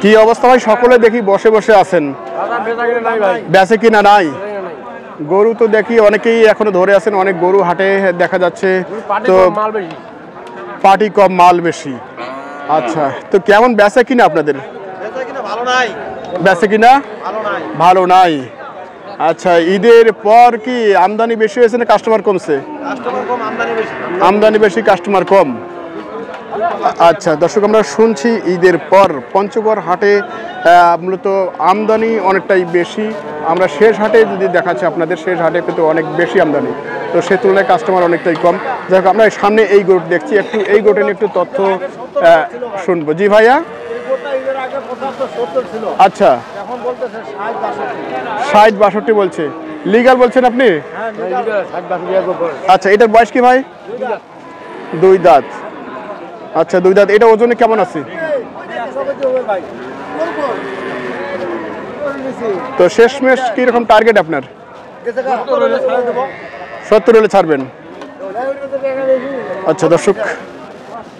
কি অবস্থা ভাই? সকলে দেখি বসে বসে আছেন, বেচে কিনা নাই। গরু তো দেখি অনেকেই এখনো ধরে আছেন, অনেক গরু হাটে দেখা যাচ্ছে, তো পাটি কম মাল বেশি। আচ্ছা, তো কেমন বেচে কিনা আপনাদের? বেচে কিনা ভালো নাই। আচ্ছা, ঈদের পর কি আমদানি বেশি হয়েছে না কাস্টমার কমছে? আমদানি বেশি, কাস্টমার কম। আচ্ছা দর্শক, আমরা শুনছি ঈদের পর পঞ্চগড় হাটে মূলত আমদানি অনেকটাই বেশি। আমরা শেষ হাটে যদি দেখাচ্ছি আপনাদের, শেষ হাটে কিন্তু অনেক বেশি আমদানি, তো সে তুলনায় কাস্টমার অনেকটাই কম। যাই হোক, আমরা সামনে এই গোট দেখছি, একটু এই গোটে নিয়ে একটু তথ্য শুনবো। জি ভাইয়া। আচ্ছা, 60-62 বলছে, লিগাল বলছেন আপনি? আচ্ছা, এটার বয়স কি ভাই? 2 দাঁত। আচ্ছা, 2 দাঁত। এটা ওজনে কেমন আছে? তো শেষমেশ কিরকম টার্গেট আপনার? 70 হলে ছাড়বেন। আচ্ছা দর্শক,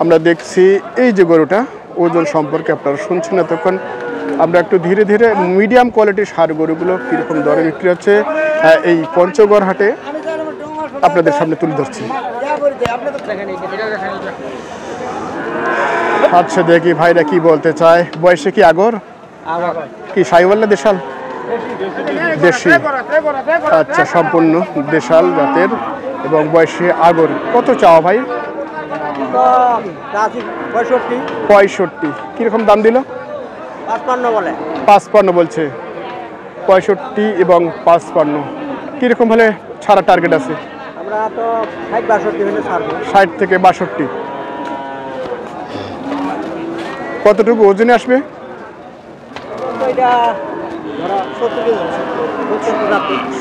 আমরা দেখছি এই যে গরুটা, ওজন সম্পর্কে আপনারা শুনছেন এতক্ষণ। আমরা একটু ধীরে ধীরে মিডিয়াম কোয়ালিটির ষাঁড় গরুগুলো কীরকম দরে বিক্রি হচ্ছে এই পঞ্চগড় হাটে আপনাদের সামনে তুলে ধরছি। আচ্ছা, দেখি ভাইরা কি বলতে চায়। বয়সে কি আগর? কি সাইওয়াল না দেশাল? দেশি। আচ্ছা, সম্পূর্ণ দেশাল জাতের এবং বয়সে আগর। কত চাও ভাই? 65। কিরকম দাম দিল? 55 বলছে। 65 এবং 55 কিরকম হলে ছাড়া টার্গেট আছে? 60 থেকে 62। কতটুকু ওজনে আসবে?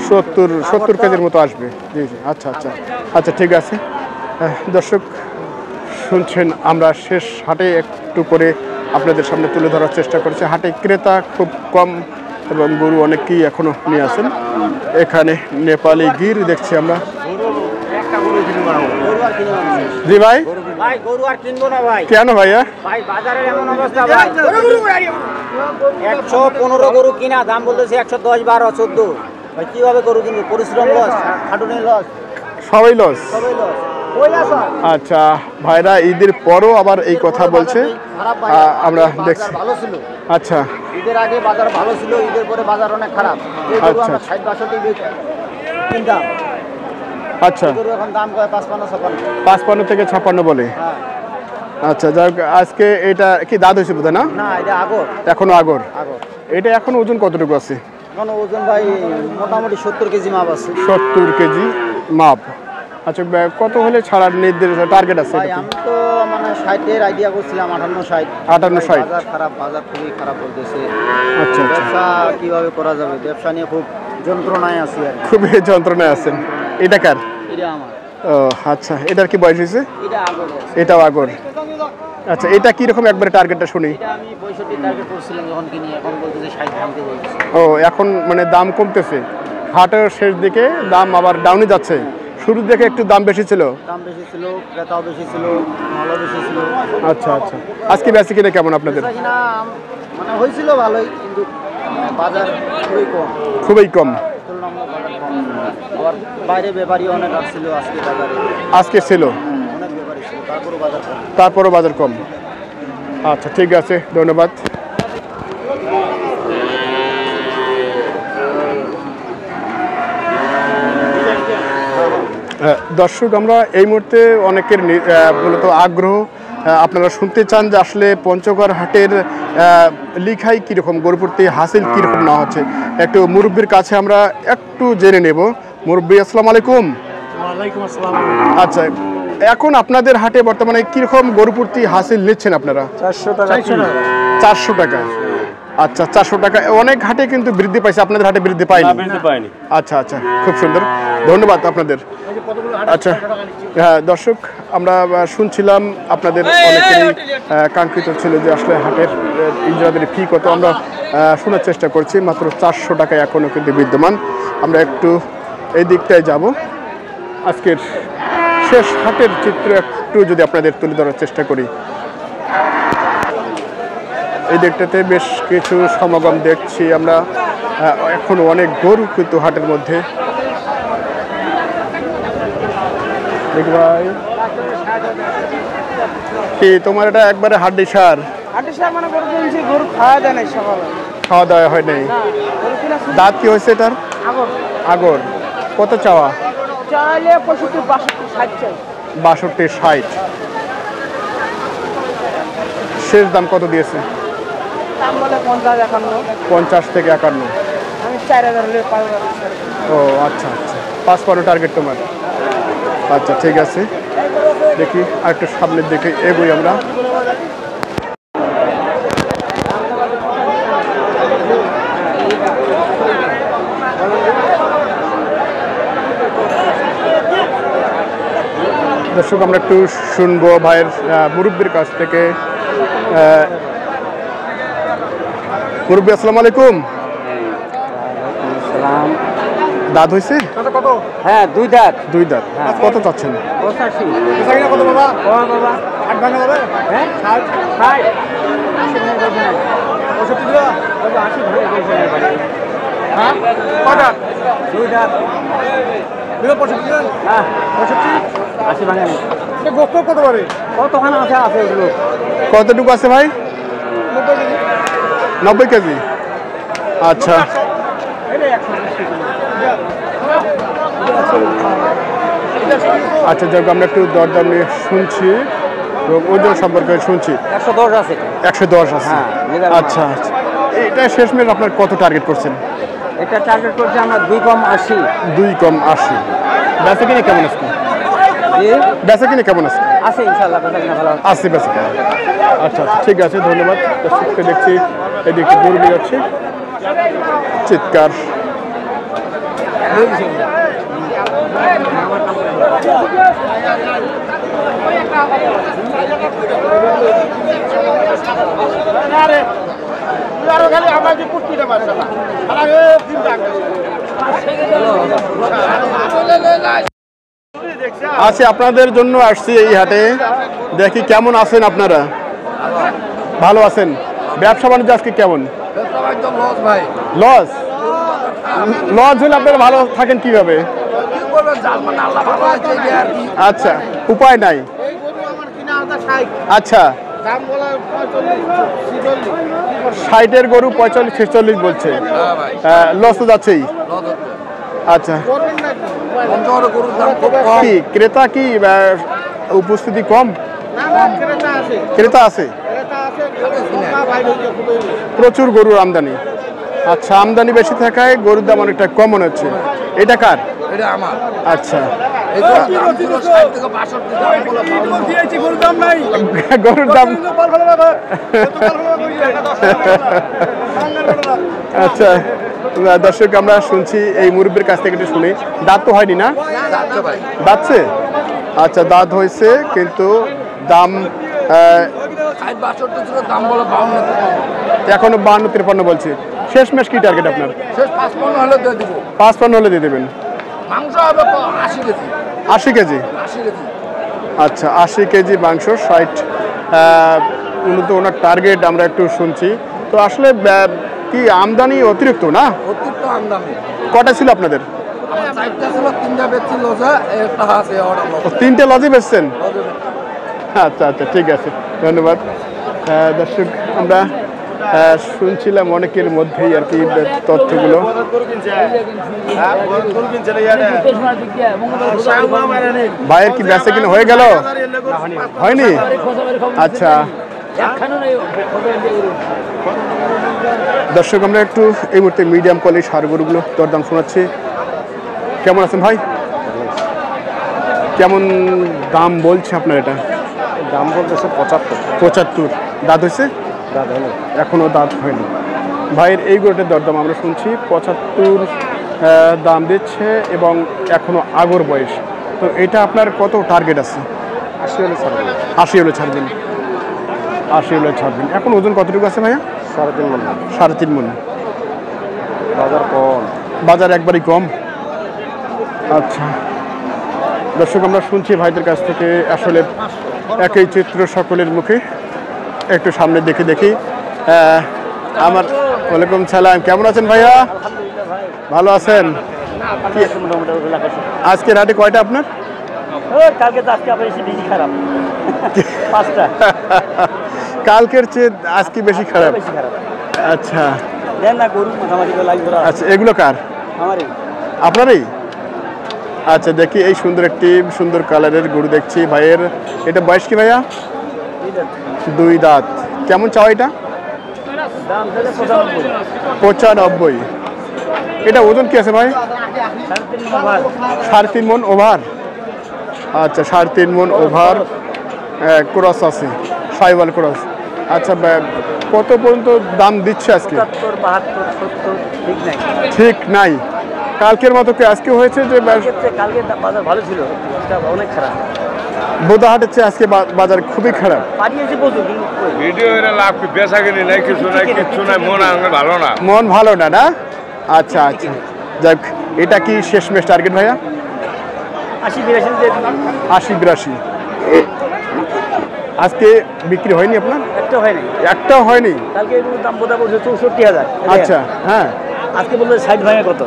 70 কেজির মতো আসবে। জি জি, আচ্ছা আচ্ছা আচ্ছা, ঠিক আছে। দর্শক শুনছেন, আমরা শেষ হাটে একটু করে আপনাদের সামনে তুলে ধরার চেষ্টা করছি। হাটে ক্রেতা খুব কম এবং গরু অনেকেই এখনো নিয়ে আসেন। এখানে নেপালি গির দেখছি আমরা। জি ভাই, কেন ভাইয়া? 115 গরু কিনা, দাম বলতেছে 110, 12, 14। ভাই কিভাবে গরু কিনবো? পরিশ্রম লস, খাটুনি লস, সবাই লস। আচ্ছা, ভাইরা ঈদের পরও আবার এই কথা বলছে, আমরা দেখছি। আচ্ছা, ঈদের আগে বাজার ভালো ছিল, ঈদের পরে বাজার অনেক খারাপ। আচ্ছা, 60-62 কিনতাম। আচ্ছা, এখন দাম কয় 55-56। 55 থেকে 56 বলে। আচ্ছা, যাই হোক, আজকে এটা কি দাঁত হয়েছে বোধ হয়? না, এটা আগর, এখনো আগর। এটা এখন ওজন কতটুকু আছে? এখন ওজন ভাই মোটামুটি 70 কেজি মাপ আছে। 70 কেজি মাপ। আচ্ছা, কত হলে ছাড়ার নির্দিষ্ট টার্গেট আছে? আমি তো মানে 60-এর আইডিয়া করছিলাম, 58-60। বাজার খারাপ, বাজার খুবই খারাপ বলতেছে। আচ্ছা, ব্যবসা কিভাবে করা যাবে? ব্যবসা নিয়ে খুব যন্ত্রণায় আছি আর। খুবই যন্ত্রণায় আছেন। এটা কার? এটা আমার। ও আচ্ছা, এটার কি বয়স হয়েছে? এটা আগর। এটাও আগর। আচ্ছা, এটা কিরকম একবারে টার্গেটটা শুনি? এটা আমি 65 টার্গেট করছিলাম যখন কিনি, এখন বলতেছে 60 ভাঙতে বলতেছে। ও, এখন মানে দাম কমতেছে, হাটের শেষ দিকে দাম আবার ডাউনে যাচ্ছে। শুরুর দিকে একটু দাম বেশি ছিল, ক্রেতাও বেশি ছিল, মালও বেশি ছিল। আচ্ছা আচ্ছা, আজকে বেশি কিনে কেমন আপনাদের? মানে হয়েছিল ভালোই, কিন্তু বাজার খুবই কম। আবার বাইরে ব্যাপারী অনেক আসছিল আজকে বাজারে। আজকে ছিল, অনেক ব্যাপারী ছিল, তারপরও বাজার কম। আচ্ছা, ঠিক আছে, ধন্যবাদ। দর্শক, আমরা এই মুহূর্তে অনেকের মূলত আগ্রহ, আপনারা শুনতে চান যে আসলে পঞ্চগড় হাটের লিখাই কীরকম, গরু প্রতি হাসিল কীরকম না হচ্ছে। একটু মুরব্বীর কাছে আমরা একটু জেনে নেব। মুরব্বী, আসসালামু আলাইকুম। আচ্ছা, এখন আপনাদের হাটে বর্তমানে কীরকম গরু প্রতি হাসিল নিচ্ছেন আপনারা? 400 টাকা। আচ্ছা, 400 টাকা। অনেক হাটে কিন্তু বৃদ্ধি পাইছে, আপনাদের হাটে বৃদ্ধি পায়নি? আচ্ছা আচ্ছা, খুব সুন্দর, ধন্যবাদ আপনাদের। আচ্ছা, হ্যাঁ দর্শক, আমরা শুনছিলাম আপনাদের অনেকেরই কাঙ্ক্ষিত ছিল যে আসলে হাটের ইজরাদের ফি কত। আমরা শোনার চেষ্টা করছি, মাত্র 400 টাকায় এখনও কিন্তু বিদ্যমান। আমরা একটু এই দিকটায় যাব। আজকের শেষ হাটের চিত্র একটু যদি আপনাদের তুলে ধরার চেষ্টা করি। এই দিকটাতে বেশ কিছু সমাগম দেখছি আমরা। এখন অনেক গরু কিন্তু হাটের মধ্যে। ভাই কি তোমার এটা একবারে হাড্ডি সার? মানে গরু খাওয়া যায় না সকালে, খাওয়া দাওয়া হয় নাই। দাঁত কি হয়েছে এটার? আগর। কত চাওয়া? 62-60। শেষ দাম কত দিয়েছে? 50 থেকে 51। ও আচ্ছা আচ্ছা, 5-15 টার্গেট তোমার। আচ্ছা ঠিক আছে, দেখি আর একটু সামনের দিকে এগোই আমরা। দর্শক আমরা একটু শুনবো ভাইয়ের মুরব্বীর কাছ থেকে। মুরব্বী আসসালামু আলাইকুম। দাঁত হয়েছে? হ্যাঁ, 2 দাঁত। 2 দাঁত। কত চাচ্ছেন? 80 কতটুকু আছে ভাই? 90 কেজি। আচ্ছা আচ্ছা, যাক আমরা একটু দরদাম নিয়ে শুনছি এবং ওজন সম্পর্কে শুনছি। 110 আছে। 110 আছে। আচ্ছা আচ্ছা, এটা শেষমেশ আপনার কত টার্গেট করছেন? এটা টার্গেট করছে আমরা 2 কম 80। 2 কম 80। বেচা কিনে কেমন আছে? বেচা কিনে কেমন আছে? আছে ইনশাআল্লাহ, বেচা কিনা ভালো আছে। বেচা কিনা আচ্ছা আচ্ছা ঠিক আছে, ধন্যবাদ। দর্শককে দেখছি এদিকে গরু নিয়ে যাচ্ছে, চিৎকার। আচ্ছা, আপনাদের জন্য আসছি এই হাটে, দেখি কেমন আছেন আপনারা? ভালো আছেন? ব্যবসা বাণিজ্য আজকে কেমন? লস? লস হলে আপনারা ভালো থাকেন কিভাবে? আচ্ছা, উপায় নাই। আচ্ছা, 60-এর গরু 45-46 বলছে, লস তো যাচ্ছেই। আচ্ছা, কি ক্রেতা কি উপস্থিতি কম? ক্রেতা আছে, প্রচুর গরুর আমদানি। আচ্ছা, আমদানি বেশি থাকায় গরুর দাম অনেকটা কম মনে হচ্ছে। এটা কার? আচ্ছা, গরুর দাম আচ্ছা দর্শক আমরা শুনছি এই মুরব্বীর কাছ থেকে একটু শুনি। দাঁত তো হয়নি না? দাঁতছে? আচ্ছা, দাঁত হয়েছে কিন্তু দাম এখনো 52-53 বলছে। শেষ ম্যাচ কি টার্গেট আপনার? 5-5 হলে দিয়ে দেবেন। 80 কেজি। আচ্ছা, 80 কেজি মাংস, 60 উন্নত ওনার টার্গেট আমরা একটু শুনছি। তো আসলে কি আমদানি অতিরিক্ত না? অতিরিক্ত আমদানি। কটা ছিল আপনাদের? 3টে লজে বেচছেন? আচ্ছা আচ্ছা ঠিক আছে, ধন্যবাদ। দর্শক আমরা শুনছিলাম অনেকের মধ্যেই আর কি তথ্যগুলো। ভাইয়ের কি বেচা কিনা হয়ে গেল? হয়নি? আচ্ছা দর্শক আমরা একটু এই মুহূর্তে মিডিয়াম কোয়ালিটির ষাঁড় গরুগুলো দরদাম শোনাচ্ছি। কেমন আছেন ভাই? কেমন দাম বলছে আপনার? এটা দাম বলতেছে 75। দাঁত হয়েছে? দাঁত হয়নি, এখনও দাঁত হয়নি। ভাইয়ের এই গরুটার দরদাম আমরা শুনছি 75 দাম দিচ্ছে এবং এখনও আগর বয়স। তো এটা আপনার কত টার্গেট আছে? 80 হলে ছাড়বেন। 80 হলে ছাড়বেন। 80 হলে ছাড়বেন। এখন ওজন কতটুকু আছে ভাইয়া? 3.5 মণ। 3.5 মণ। বাজার কম? বাজার একবারই কম। আচ্ছা দর্শক আমরা শুনছি ভাইদের কাছ থেকে আসলে একই চিত্র সকলের মুখে। একটু সামনে দেখে দেখি আমার ওয়ালাইকুম সালাম, কেমন আছেন ভাইয়া? ভালো আছেন? আজকের হাটে কয়টা আপনার? কালকে তো আজকে আবার বেশি খারাপ, 5টা। কালকের চেয়ে আজকে বেশি খারাপ। আচ্ছা দেন না গরু মাথামারি করে লাগবে। আচ্ছা, এগুলো কার? আমারই। আপনারই? আচ্ছা দেখি, এই সুন্দর একটি সুন্দর কালারের গরু দেখছি ভাইয়ের। এটা বয়স কি ভাইয়া? 2 দাঁত। কেমন চাও এটা? দাম 95। এটা ওজন কি আছে ভাই? 3.5 মন ওভার। আচ্ছা 3.5 মন ওভার ক্রস আছে, সাইওয়াল ক্রস। আচ্ছা কত পর্যন্ত দাম দিচ্ছে আজকে? 72, 72, 70 ঠিক নাই। ঠিক নাই। কালকের মতো কি আজকে হয়েছে যে? কালকে বাজার ভালো ছিল, অনেক খারাপ। বোদাহাটের চেয়ে আজকে বাজার খুবই খারাপ। পাঠিয়েছি প্রচুর, কিন্তু ভিডিও এর লাভ কি বেচা কিনি নাই, কিছু নাই, কিচ্ছু নাই, মন আমার ভালো না। মন ভালো না না? আচ্ছা আচ্ছা, যাক। এটা কি শেষমেশ টার্গেট ভাইয়া? 80-82। আজকে বিক্রি হয়নি আপনার? একটা হয় নাই। একটাও হয়নি? কালকে এগুলোর দাম বোধহয় বলছে 64,000। আচ্ছা হ্যাঁ। আজকে বললো 60 ভাঙে কত।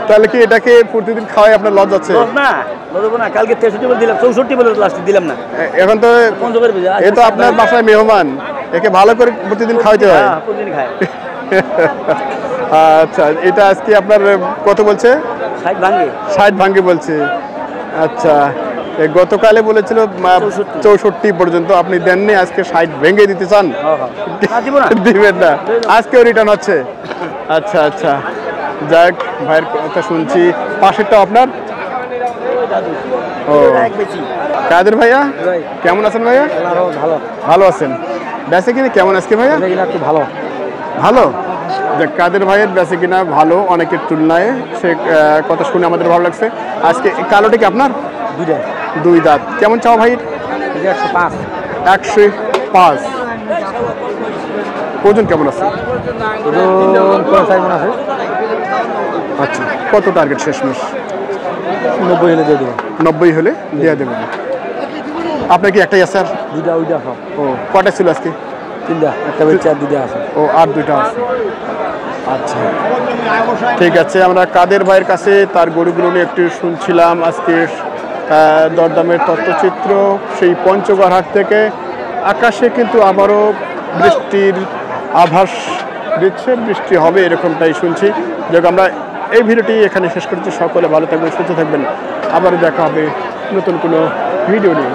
তাহলে কি এটাকে প্রতিদিন খাওয়াই আপনার লস যাচ্ছে? না দেবো না, কালকে 63 বলে দিলাম, 64 বলে লাস্টে দিলাম না। এখন তো এ তো আপনার বাসায় মেহমান, একে ভালো করে প্রতিদিন খাওয়াইতে হয়। প্রতিদিন খায়। আচ্ছা, এটা আজকে আপনার কত বলছে? 60 ভাঙ্গে বলছে। আচ্ছা, গতকালে বলেছিল 64 পর্যন্ত, আপনি দেননি, আজকে 60 ভেঙে দিতে চান? দিবেন না, আজকেও রিটার্ন হচ্ছে। আচ্ছা আচ্ছা, যাক, ভাইয়ের কথা শুনছি। পাশেরটা আপনার? ও কাদের ভাইয়া, কেমন আছেন ভাইয়া? ভালো। ভালো আছেন? বেচে কিনা কেমন আজকে ভাইয়া? একটু ভালো। ভালো। যে কাদের ভাইয়ের বেচে কিনা ভালো অনেকের তুলনায়, সে কথা শুনে আমাদের ভালো লাগছে। আজকে কালোটা কি আপনার? 2 দাঁত। কেমন চাও ভাই? 105। ওজন কেমন আছে? আচ্ছা, কত টার্গেট শেষমেশ? 90 হলে দিয়ে দেবো। 90 হলে দিয়ে দেবেন। আপনার কি একটাই আছে? আর ওইটা সব। ও কটা ছিল আজকে? 3টা, একটা বেচে আর 2টা আছে। ও আর 2টা আছে। আচ্ছা ঠিক আছে, আমরা কাদের ভাইয়ের কাছে তার গরুগুলো নিয়ে একটু শুনছিলাম আজকে দরদামের তথ্যচিত্র সেই পঞ্চগড় হাট থেকে। আকাশে কিন্তু আবারও বৃষ্টির আভাস দিচ্ছে, বৃষ্টি হবে এরকমটাই শুনছি। যাক, আমরা এই ভিডিওটি এখানে শেষ করছি। সকলে ভালো থাকবেন, সুস্থ থাকবেন। আবারও দেখা হবে নতুন কোনো ভিডিও নিয়ে।